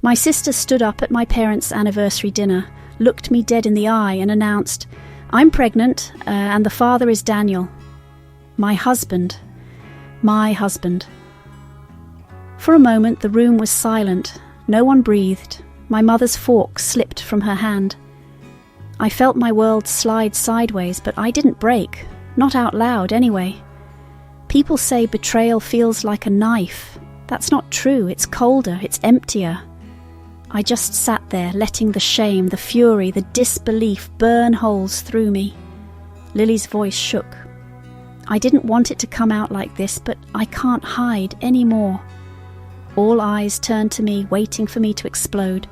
My sister stood up at my parents' anniversary dinner, looked me dead in the eye and announced, "I'm pregnant, and the father is Daniel." My husband. For a moment the room was silent. No one breathed. My mother's fork slipped from her hand. I felt my world slide sideways, but I didn't break. Not out loud, anyway. People say betrayal feels like a knife. That's not true. It's colder. It's emptier. I just sat there, letting the shame, the fury, the disbelief burn holes through me. Lily's voice shook. I didn't want it to come out like this, but I can't hide anymore. All eyes turned to me, waiting for me to explode.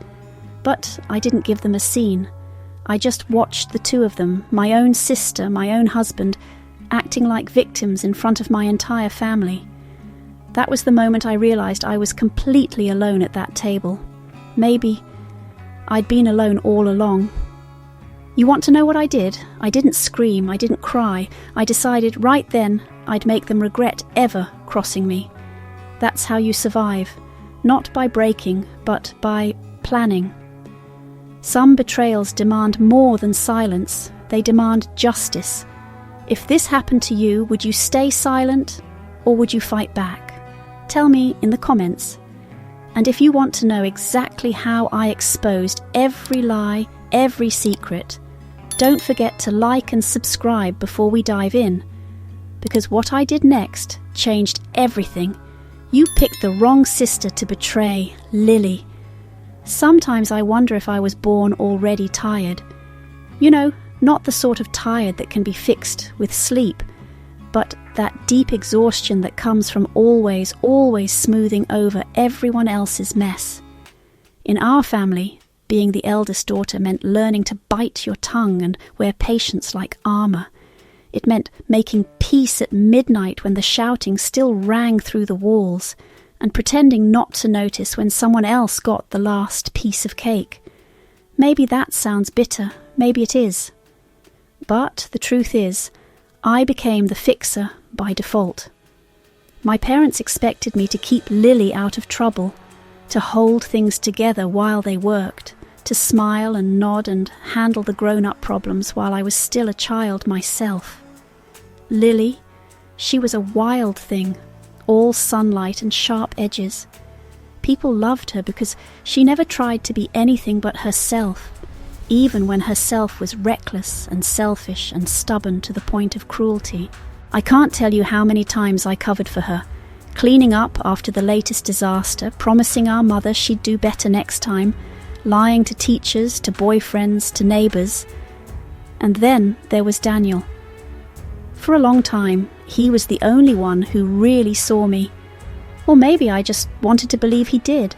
But I didn't give them a scene. I just watched the two of them, my own sister, my own husband, acting like victims in front of my entire family. That was the moment I realized I was completely alone at that table. Maybe I'd been alone all along. You want to know what I did? I didn't scream, I didn't cry. I decided right then I'd make them regret ever crossing me. That's how you survive, not by breaking, but by planning. Some betrayals demand more than silence. They demand justice. If this happened to you, would you stay silent or would you fight back? Tell me in the comments. And if you want to know exactly how I exposed every lie, every secret, don't forget to like and subscribe before we dive in, because what I did next changed everything. You picked the wrong sister to betray, Lily. Sometimes I wonder if I was born already tired. You know, not the sort of tired that can be fixed with sleep, but that deep exhaustion that comes from always smoothing over everyone else's mess. In our family, being the eldest daughter meant learning to bite your tongue and wear patience like armour. It meant making peace at midnight when the shouting still rang through the walls, and pretending not to notice when someone else got the last piece of cake. Maybe that sounds bitter, maybe it is. But the truth is, I became the fixer by default. My parents expected me to keep Lily out of trouble, to hold things together while they worked, to smile and nod and handle the grown-up problems while I was still a child myself. Lily, she was a wild thing, all sunlight and sharp edges. People loved her because she never tried to be anything but herself, even when herself was reckless and selfish and stubborn to the point of cruelty. I can't tell you how many times I covered for her, cleaning up after the latest disaster, promising our mother she'd do better next time, lying to teachers, to boyfriends, to neighbours. And then there was Daniel. For a long time, he was the only one who really saw me. Or maybe I just wanted to believe he did.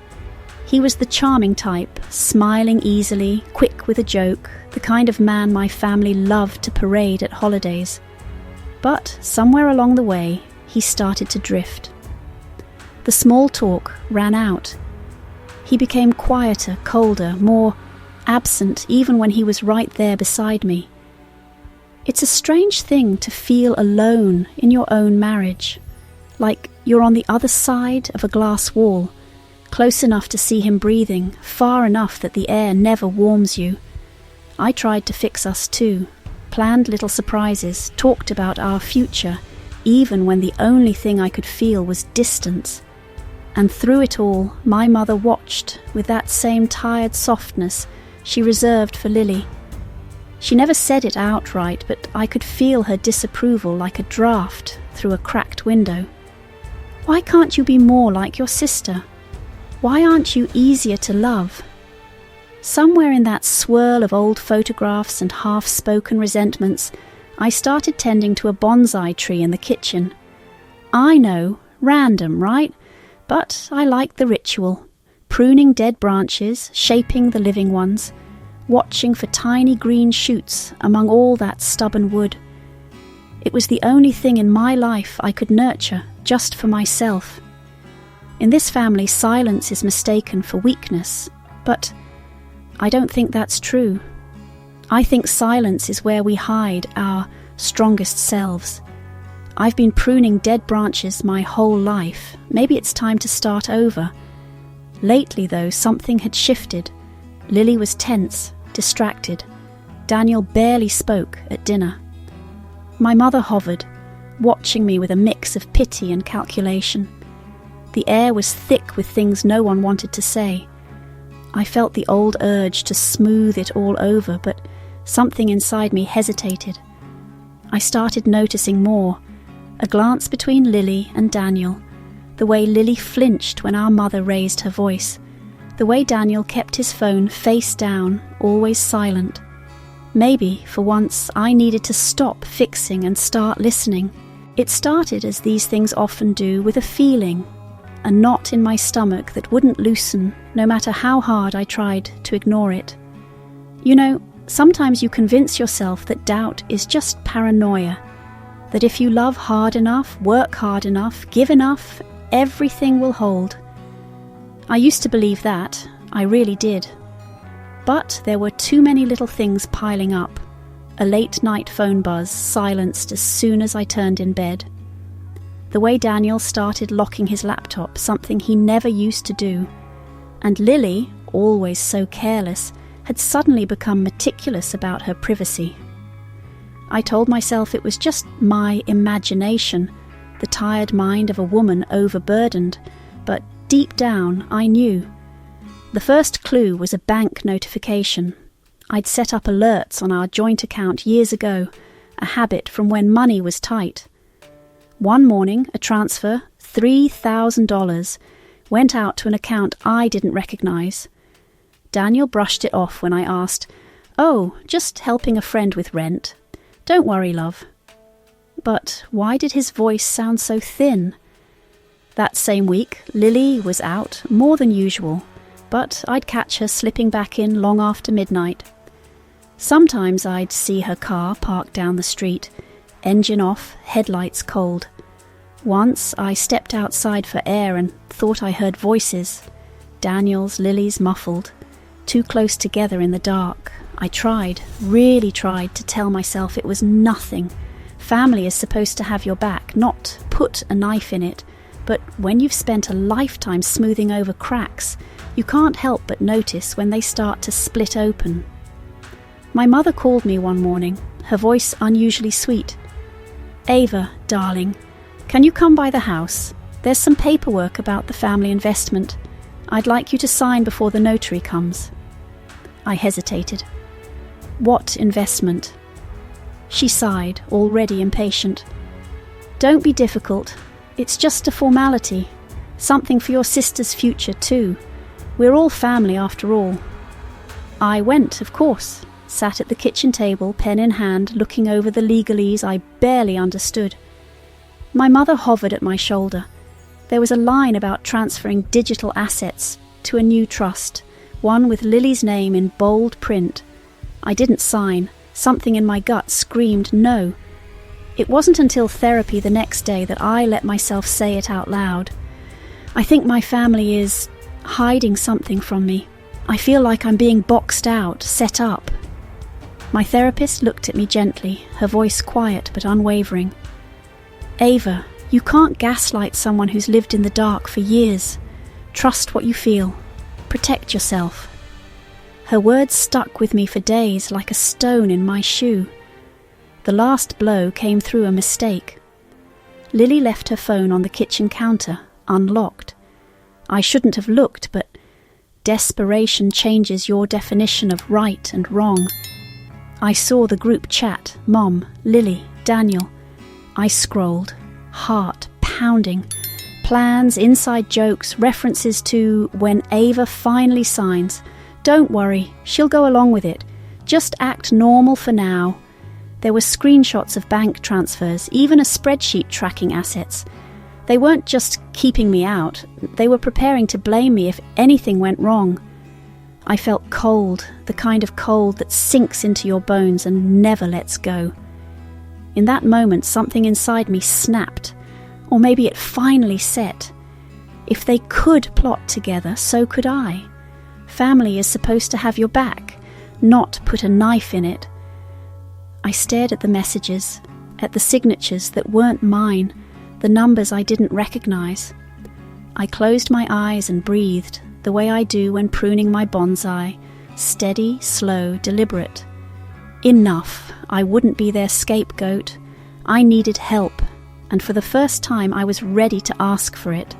He was the charming type, smiling easily, quick with a joke, the kind of man my family loved to parade at holidays. But somewhere along the way, he started to drift. The small talk ran out. He became quieter, colder, more absent even when he was right there beside me. It's a strange thing to feel alone in your own marriage, like you're on the other side of a glass wall, close enough to see him breathing, far enough that the air never warms you. I tried to fix us too, planned little surprises, talked about our future, even when the only thing I could feel was distance. And through it all, my mother watched with that same tired softness she reserved for Lily. She never said it outright, but I could feel her disapproval like a draft through a cracked window. Why can't you be more like your sister? Why aren't you easier to love? Somewhere in that swirl of old photographs and half-spoken resentments, I started tending to a bonsai tree in the kitchen. I know, random, right? But I liked the ritual, pruning dead branches, shaping the living ones, watching for tiny green shoots among all that stubborn wood. It was the only thing in my life I could nurture just for myself. In this family, silence is mistaken for weakness, but I don't think that's true. I think silence is where we hide our strongest selves. I've been pruning dead branches my whole life. Maybe it's time to start over. Lately, though, something had shifted. Lily was tense, distracted. Daniel barely spoke at dinner. My mother hovered, watching me with a mix of pity and calculation. The air was thick with things no one wanted to say. I felt the old urge to smooth it all over, but something inside me hesitated. I started noticing more. A glance between Lily and Daniel, the way Lily flinched when our mother raised her voice, the way Daniel kept his phone face down, always silent. Maybe, for once, I needed to stop fixing and start listening. It started, as these things often do, with a feeling, a knot in my stomach that wouldn't loosen, no matter how hard I tried to ignore it. You know, sometimes you convince yourself that doubt is just paranoia, that if you love hard enough, work hard enough, give enough, everything will hold. I used to believe that, I really did. But there were too many little things piling up. A late-night phone buzz silenced as soon as I turned in bed. The way Daniel started locking his laptop, something he never used to do. And Lily, always so careless, had suddenly become meticulous about her privacy. I told myself it was just my imagination, the tired mind of a woman overburdened, but deep down I knew. The first clue was a bank notification. I'd set up alerts on our joint account years ago, a habit from when money was tight. One morning, a transfer, $3,000, went out to an account I didn't recognize. Daniel brushed it off when I asked, "Oh, just helping a friend with rent. Don't worry, love." But why did his voice sound so thin? That same week, Lily was out, more than usual, but I'd catch her slipping back in long after midnight. Sometimes I'd see her car parked down the street, engine off, headlights cold. Once I stepped outside for air and thought I heard voices. Daniel's, Lily's muffled, too close together in the dark. I tried, really tried to tell myself it was nothing. Family is supposed to have your back, not put a knife in it. But when you've spent a lifetime smoothing over cracks, you can't help but notice when they start to split open. My mother called me one morning, her voice unusually sweet. "Ava, darling, can you come by the house? There's some paperwork about the family investment. I'd like you to sign before the notary comes." I hesitated. "What investment?" She sighed, already impatient. "Don't be difficult. It's just a formality. Something for your sister's future, too. We're all family, after all." I went, of course, sat at the kitchen table, pen in hand, looking over the legalese I barely understood. My mother hovered at my shoulder. There was a line about transferring digital assets to a new trust, one with Lily's name in bold print. I didn't sign. Something in my gut screamed no. It wasn't until therapy the next day that I let myself say it out loud. "I think my family is hiding something from me. I feel like I'm being boxed out, set up." My therapist looked at me gently, her voice quiet but unwavering. "Ava, you can't gaslight someone who's lived in the dark for years. Trust what you feel. Protect yourself." Her words stuck with me for days like a stone in my shoe. The last blow came through a mistake. Lily left her phone on the kitchen counter, unlocked. I shouldn't have looked, but desperation changes your definition of right and wrong. I saw the group chat, Mom, Lily, Daniel. I scrolled, heart pounding. Plans, inside jokes, references to when Ava finally signs. Don't worry, she'll go along with it. Just act normal for now. There were screenshots of bank transfers, even a spreadsheet tracking assets. They weren't just keeping me out, they were preparing to blame me if anything went wrong. I felt cold, the kind of cold that sinks into your bones and never lets go. In that moment, something inside me snapped, or maybe it finally set. If they could plot together, so could I. Family is supposed to have your back, not put a knife in it. I stared at the messages, at the signatures that weren't mine, the numbers I didn't recognize. I closed my eyes and breathed, the way I do when pruning my bonsai, steady, slow, deliberate. Enough. I wouldn't be their scapegoat. I needed help, and for the first time I was ready to ask for it.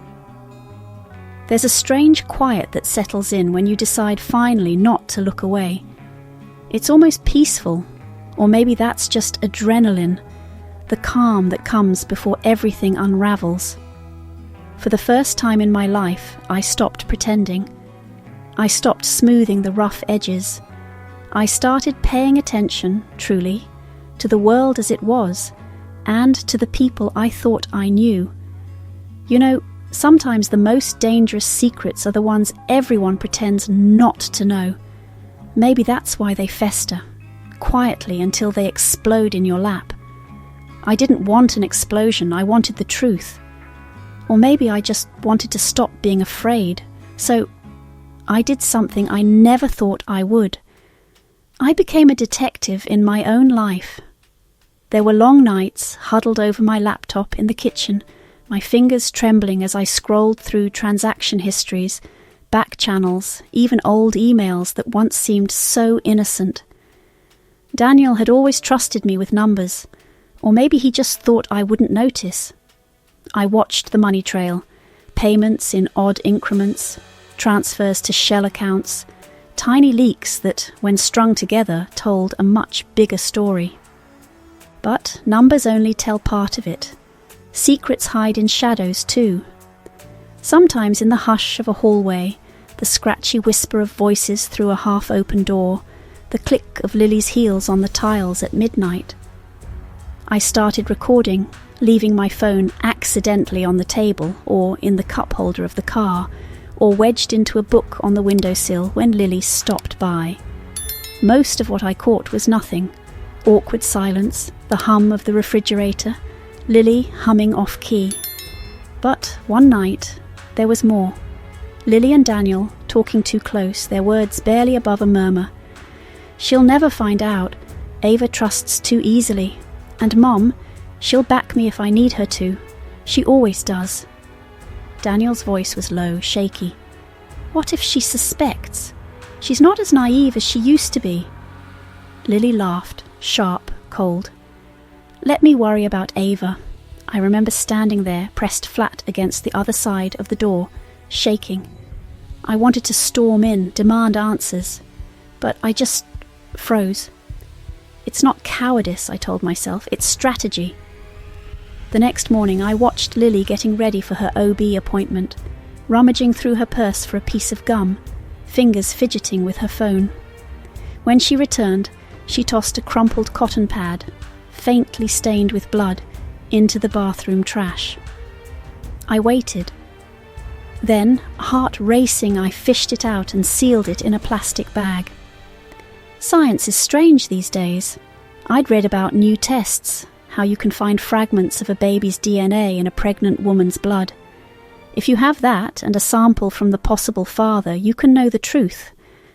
There's a strange quiet that settles in when you decide finally not to look away. It's almost peaceful, or maybe that's just adrenaline, the calm that comes before everything unravels. For the first time in my life, I stopped pretending. I stopped smoothing the rough edges. I started paying attention, truly, to the world as it was, and to the people I thought I knew. You know, sometimes the most dangerous secrets are the ones everyone pretends not to know. Maybe that's why they fester, quietly until they explode in your lap. I didn't want an explosion, I wanted the truth. Or maybe I just wanted to stop being afraid. So I did something I never thought I would. I became a detective in my own life. There were long nights huddled over my laptop in the kitchen, my fingers trembling as I scrolled through transaction histories, back channels, even old emails that once seemed so innocent. Daniel had always trusted me with numbers, or maybe he just thought I wouldn't notice. I watched the money trail, payments in odd increments, transfers to shell accounts, tiny leaks that, when strung together, told a much bigger story. But numbers only tell part of it. Secrets hide in shadows too. Sometimes in the hush of a hallway, the scratchy whisper of voices through a half-open door, the click of Lily's heels on the tiles at midnight. I started recording, leaving my phone accidentally on the table or in the cup holder of the car, or wedged into a book on the windowsill when Lily stopped by. Most of what I caught was nothing. Awkward silence, the hum of the refrigerator, Lily humming off-key. But one night, there was more. Lily and Daniel talking too close, their words barely above a murmur. She'll never find out. Ava trusts too easily. And Mom, she'll back me if I need her to. She always does. Daniel's voice was low, shaky. What if she suspects? She's not as naive as she used to be. Lily laughed, sharp, cold. Let me worry about Ava. I remember standing there, pressed flat against the other side of the door, shaking. I wanted to storm in, demand answers, but I just froze. It's not cowardice, I told myself, it's strategy. The next morning I watched Lily getting ready for her OB appointment, rummaging through her purse for a piece of gum, fingers fidgeting with her phone. When she returned, she tossed a crumpled cotton pad, faintly stained with blood, into the bathroom trash. I waited. Then, heart racing, I fished it out and sealed it in a plastic bag. Science is strange these days. I'd read about new tests, how you can find fragments of a baby's DNA in a pregnant woman's blood. If you have that and a sample from the possible father, you can know the truth,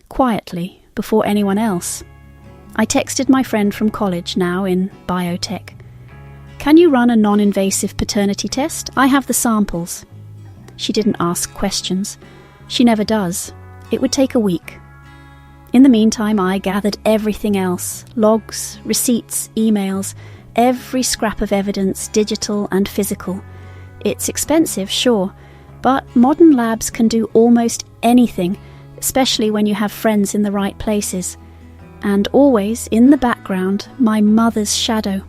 quietly, before anyone else. I texted my friend from college, now in biotech. Can you run a non-invasive paternity test? I have the samples. She didn't ask questions. She never does. It would take a week. In the meantime, I gathered everything else, logs, receipts, emails, every scrap of evidence, digital and physical. It's expensive, sure, but modern labs can do almost anything, especially when you have friends in the right places. And always, in the background, my mother's shadow.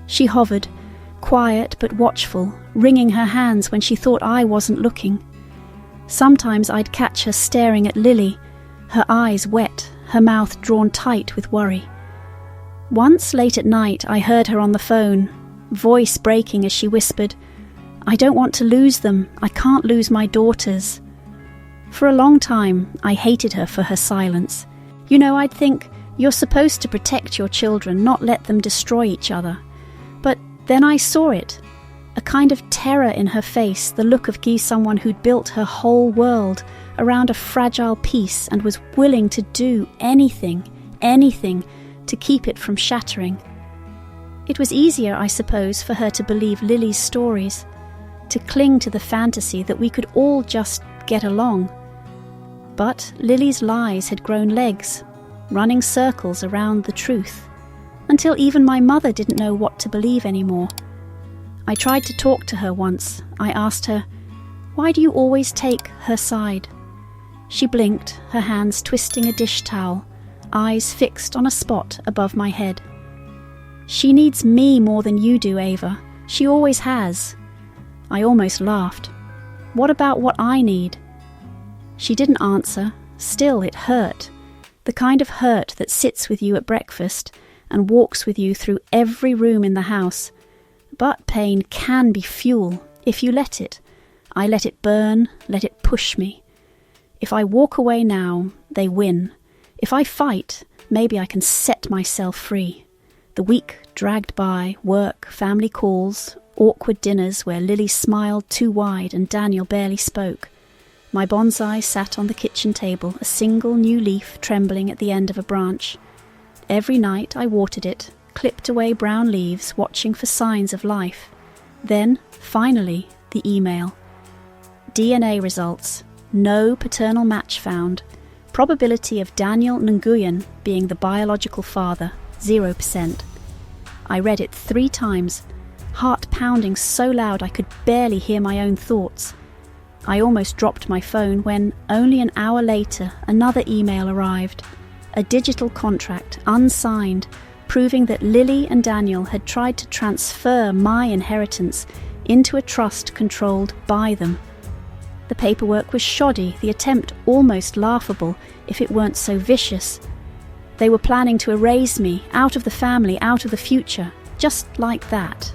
She hovered, quiet but watchful, wringing her hands when she thought I wasn't looking. Sometimes I'd catch her staring at Lily, her eyes wet, her mouth drawn tight with worry. Once late at night I heard her on the phone, voice breaking as she whispered, "I don't want to lose them. I can't lose my daughters." For a long time I hated her for her silence. You know, I'd think, you're supposed to protect your children, not let them destroy each other. But then I saw it, a kind of terror in her face, the look of someone who'd built her whole world around a fragile piece and was willing to do anything to keep it from shattering. It was easier, I suppose, for her to believe Lily's stories, to cling to the fantasy that we could all just get along. But Lily's lies had grown legs, running circles around the truth, until even my mother didn't know what to believe anymore. I tried to talk to her once. I asked her, "Why do you always take her side?" She blinked, her hands twisting a dish towel, eyes fixed on a spot above my head. "She needs me more than you do, Ava. She always has." I almost laughed. "What about what I need?" She didn't answer. Still, it hurt. The kind of hurt that sits with you at breakfast and walks with you through every room in the house. But pain can be fuel, if you let it. I let it burn, let it push me. If I walk away now, they win. If I fight, maybe I can set myself free. The week dragged by, work, family calls, awkward dinners where Lily smiled too wide and Daniel barely spoke. My bonsai sat on the kitchen table, a single new leaf trembling at the end of a branch. Every night I watered it, clipped away brown leaves, watching for signs of life. Then, finally, the email. DNA results. No paternal match found. Probability of Daniel Nguyen being the biological father, 0%. I read it 3 times, heart pounding so loud I could barely hear my own thoughts. I almost dropped my phone when, only an hour later, another email arrived. A digital contract, unsigned, proving that Lily and Daniel had tried to transfer my inheritance into a trust controlled by them. The paperwork was shoddy, the attempt almost laughable, if it weren't so vicious. They were planning to erase me, out of the family, out of the future, just like that.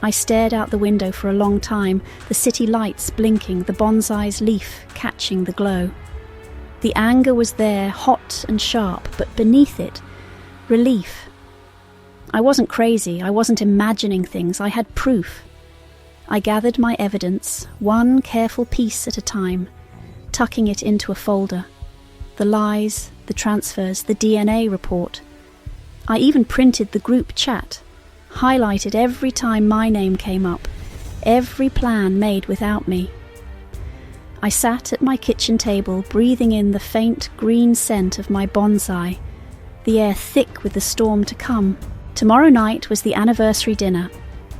I stared out the window for a long time, the city lights blinking, the bonsai's leaf catching the glow. The anger was there, hot and sharp, but beneath it, relief. I wasn't crazy, I wasn't imagining things, I had proof. I gathered my evidence, one careful piece at a time, tucking it into a folder. The lies, the transfers, the DNA report. I even printed the group chat, highlighted every time my name came up, every plan made without me. I sat at my kitchen table, breathing in the faint green scent of my bonsai, the air thick with the storm to come. Tomorrow night was the anniversary dinner.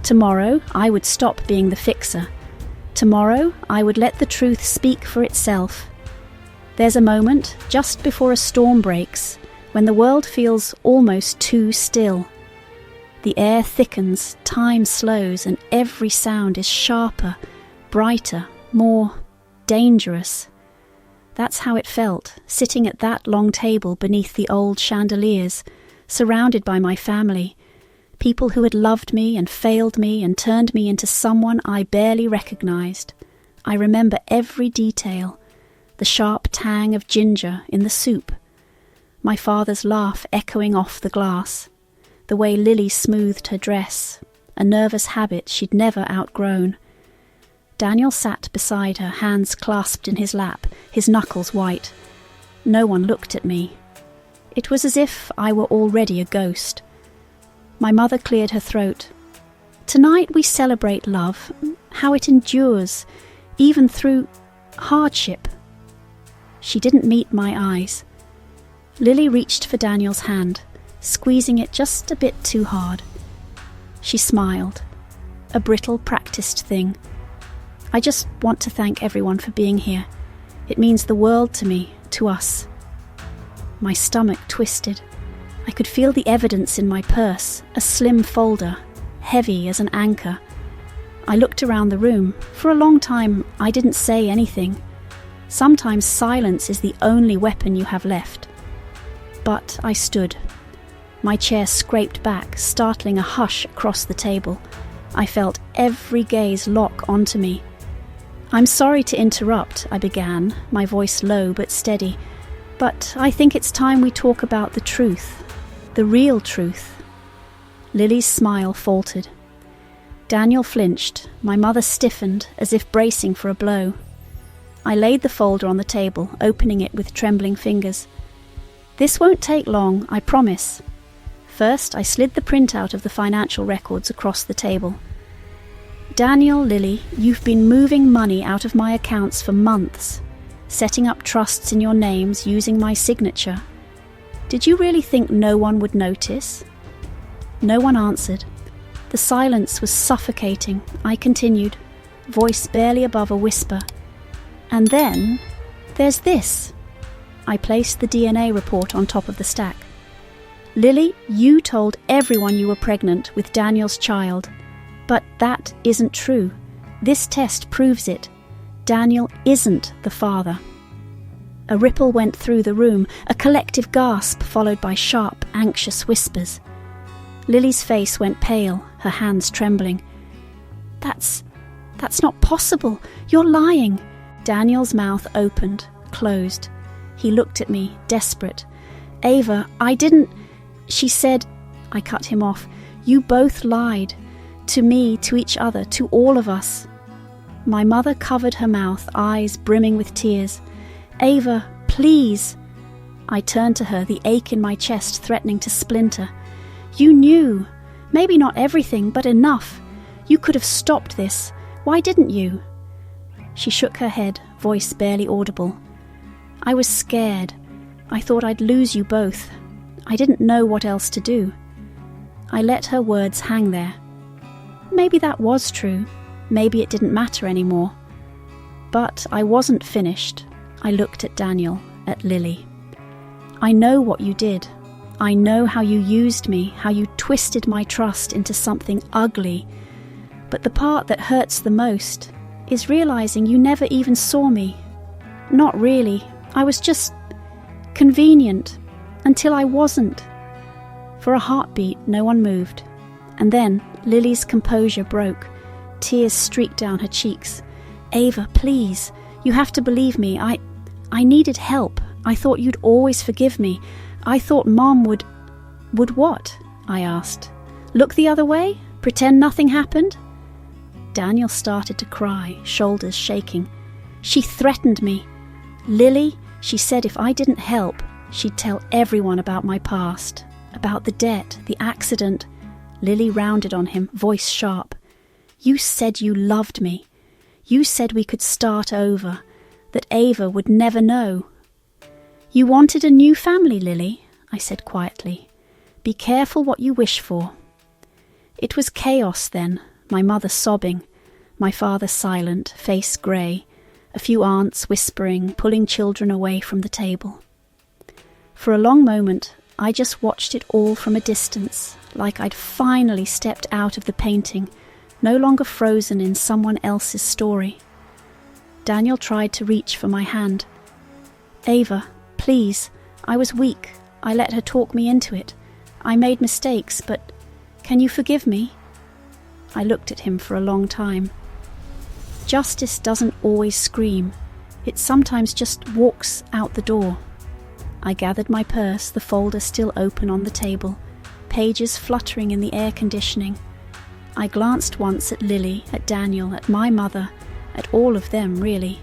Tomorrow I would stop being the fixer. Tomorrow I would let the truth speak for itself. There's a moment, just before a storm breaks, when the world feels almost too still. The air thickens, time slows, and every sound is sharper, brighter, more dangerous. That's how it felt, sitting at that long table beneath the old chandeliers, surrounded by my family, people who had loved me and failed me and turned me into someone I barely recognized. I remember every detail, the sharp tang of ginger in the soup, my father's laugh echoing off the glass, the way Lily smoothed her dress, a nervous habit she'd never outgrown. Daniel sat beside her, hands clasped in his lap, his knuckles white. No one looked at me. It was as if I were already a ghost. My mother cleared her throat. Tonight we celebrate love, how it endures, even through hardship. She didn't meet my eyes. Lily reached for Daniel's hand, squeezing it just a bit too hard. She smiled, a brittle, practiced thing. I just want to thank everyone for being here. It means the world to me, to us. My stomach twisted. I could feel the evidence in my purse, a slim folder, heavy as an anchor. I looked around the room. For a long time, I didn't say anything. Sometimes silence is the only weapon you have left. But I stood. My chair scraped back, startling a hush across the table. I felt every gaze lock onto me. "I'm sorry to interrupt," I began, my voice low but steady, "but I think it's time we talk about the truth, the real truth." Lily's smile faltered. Daniel flinched, my mother stiffened as if bracing for a blow. I laid the folder on the table, opening it with trembling fingers. "This won't take long, I promise." First, I slid the printout of the financial records across the table. "Daniel, Lily, you've been moving money out of my accounts for months. setting up trusts in your names using my signature. Did you really think no one would notice?" No one answered. The silence was suffocating. I continued, voice barely above a whisper. "And then, there's this." I placed the DNA report on top of the stack. "Lily, you told everyone you were pregnant with Daniel's child. But that isn't true. This test proves it. Daniel isn't the father." A ripple went through the room, a collective gasp followed by sharp, anxious whispers. Lily's face went pale, her hands trembling. That's not possible. You're lying." Daniel's mouth opened, closed. He looked at me, desperate. "Ava, I didn't..." She said. I cut him off. "You both lied. To me, to each other, to all of us." My mother covered her mouth, eyes brimming with tears. "Ava, please." I turned to her, the ache in my chest threatening to splinter. "You knew. Maybe not everything, but enough. You could have stopped this. Why didn't you?" She shook her head, voice barely audible. "I was scared. I thought I'd lose you both. I didn't know what else to do." I let her words hang there. Maybe that was true. Maybe it didn't matter anymore. But I wasn't finished. I looked at Daniel, at Lily. "I know what you did. I know how you used me, how you twisted my trust into something ugly. But the part that hurts the most is realizing you never even saw me. Not really. I was just convenient until I wasn't." For a heartbeat, no one moved. And then Lily's composure broke. Tears streaked down her cheeks. "Ava, please. You have to believe me. I needed help. I thought you'd always forgive me. I thought Mom would..." "Would what?" I asked. "Look the other way? Pretend nothing happened?" Daniel started to cry, shoulders shaking. "She threatened me. Lily, she said if I didn't help, she'd tell everyone about my past, about the debt, the accident." Lily rounded on him, voice sharp. "You said you loved me. You said we could start over, that Ava would never know." "You wanted a new family, Lily," I said quietly. "Be careful what you wish for." It was chaos then, my mother sobbing, my father silent, face grey, a few aunts whispering, pulling children away from the table. For a long moment, I just watched it all from a distance, like I'd finally stepped out of the painting, no longer frozen in someone else's story. Daniel tried to reach for my hand. "Ava, please, I was weak. I let her talk me into it. I made mistakes, but can you forgive me?" I looked at him for a long time. Justice doesn't always scream. It sometimes just walks out the door. I gathered my purse, the folder still open on the table, pages fluttering in the air conditioning. I glanced once at Lily, at Daniel, at my mother, at all of them, really.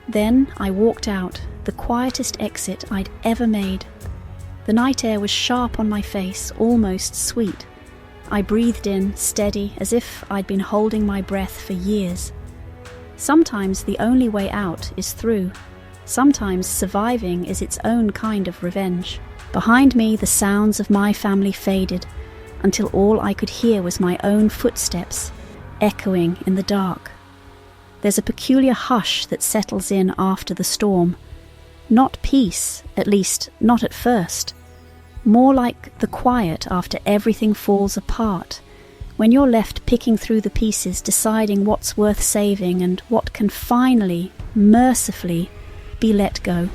Then I walked out, the quietest exit I'd ever made. The night air was sharp on my face, almost sweet. I breathed in, steady, as if I'd been holding my breath for years. Sometimes the only way out is through. Sometimes surviving is its own kind of revenge. Behind me, the sounds of my family faded, until all I could hear was my own footsteps, echoing in the dark. There's a peculiar hush that settles in after the storm. Not peace, at least not at first. More like the quiet after everything falls apart, when you're left picking through the pieces, deciding what's worth saving and what can finally, mercifully, be let go.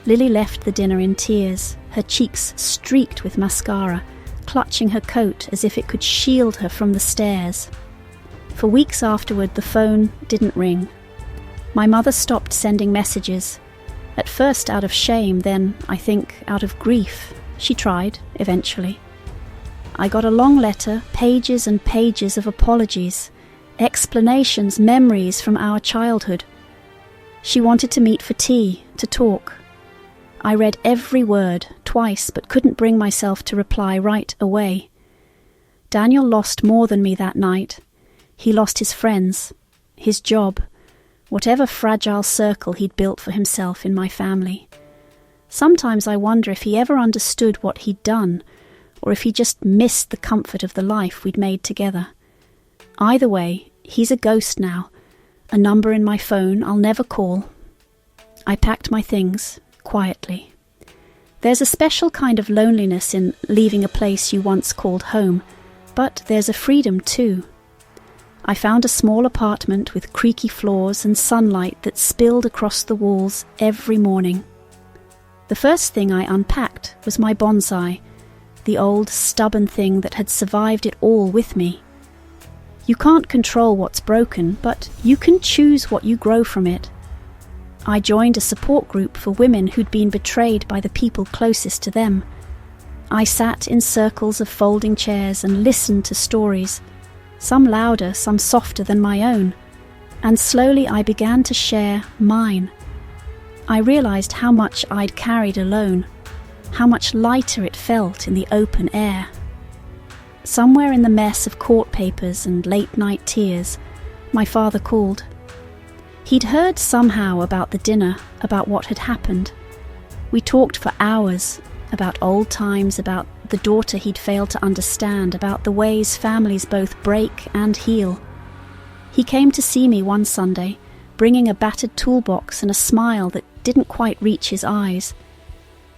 Lily left the dinner in tears, her cheeks streaked with mascara, clutching her coat as if it could shield her from the stairs. For weeks afterward, the phone didn't ring. My mother stopped sending messages. At first out of shame, then, I think, out of grief. She tried, eventually. I got a long letter, pages and pages of apologies, explanations, memories from our childhood. She wanted to meet for tea, to talk. I read every word, twice, but couldn't bring myself to reply right away. Daniel lost more than me that night. He lost his friends, his job. whatever fragile circle he'd built for himself in my family. Sometimes I wonder if he ever understood what he'd done, or if he just missed the comfort of the life we'd made together. Either way, he's a ghost now, a number in my phone I'll never call. I packed my things, quietly. There's a special kind of loneliness in leaving a place you once called home, but there's a freedom too. I found a small apartment with creaky floors and sunlight that spilled across the walls every morning. The first thing I unpacked was my bonsai, the old stubborn thing that had survived it all with me. You can't control what's broken, but you can choose what you grow from it. I joined a support group for women who'd been betrayed by the people closest to them. I sat in circles of folding chairs and listened to stories, some louder, some softer than my own, and slowly I began to share mine. I realized how much I'd carried alone, how much lighter it felt in the open air. Somewhere in the mess of court papers and late-night tears, my father called. He'd heard somehow about the dinner, about what had happened. We talked for hours, about old times, about the daughter he'd failed to understand, about the ways families both break and heal. He came to see me one Sunday, bringing a battered toolbox and a smile that didn't quite reach his eyes.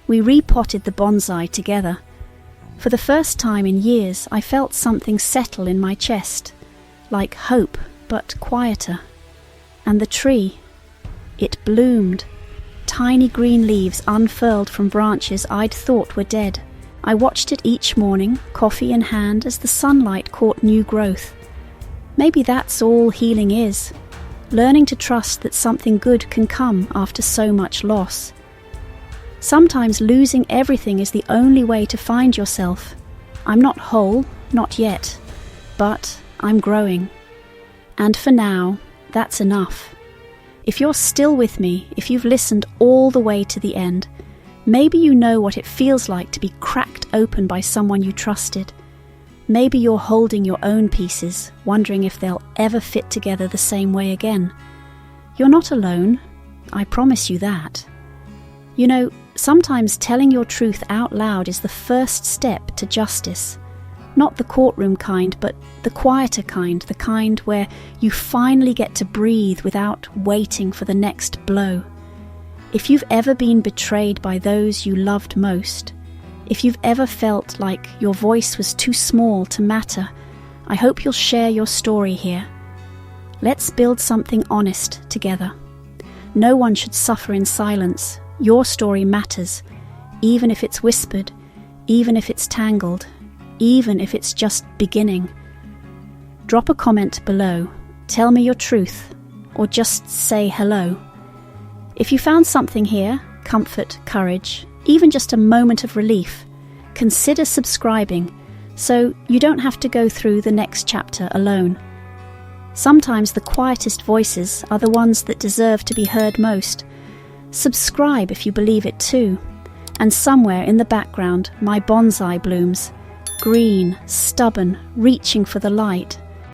We repotted the bonsai together. For the first time in years, I felt something settle in my chest, like hope, but quieter. And the tree, it bloomed. Tiny green leaves unfurled from branches I'd thought were dead. I watched it each morning, coffee in hand, as the sunlight caught new growth. Maybe that's all healing is, learning to trust that something good can come after so much loss. Sometimes losing everything is the only way to find yourself. I'm not whole, not yet, but I'm growing. And for now, that's enough. If you're still with me, if you've listened all the way to the end, maybe you know what it feels like to be cracked open by someone you trusted. Maybe you're holding your own pieces, wondering if they'll ever fit together the same way again. You're not alone, I promise you that. You know, sometimes telling your truth out loud is the first step to justice. Not the courtroom kind, but the quieter kind, the kind where you finally get to breathe without waiting for the next blow. If you've ever been betrayed by those you loved most, if you've ever felt like your voice was too small to matter, I hope you'll share your story here. Let's build something honest together. No one should suffer in silence. Your story matters, even if it's whispered, even if it's tangled, even if it's just beginning. Drop a comment below, tell me your truth, or just say hello. If you found something here, comfort, courage, even just a moment of relief, consider subscribing so you don't have to go through the next chapter alone. Sometimes the quietest voices are the ones that deserve to be heard most. Subscribe if you believe it too. And somewhere in the background, my bonsai blooms, green, stubborn, reaching for the light.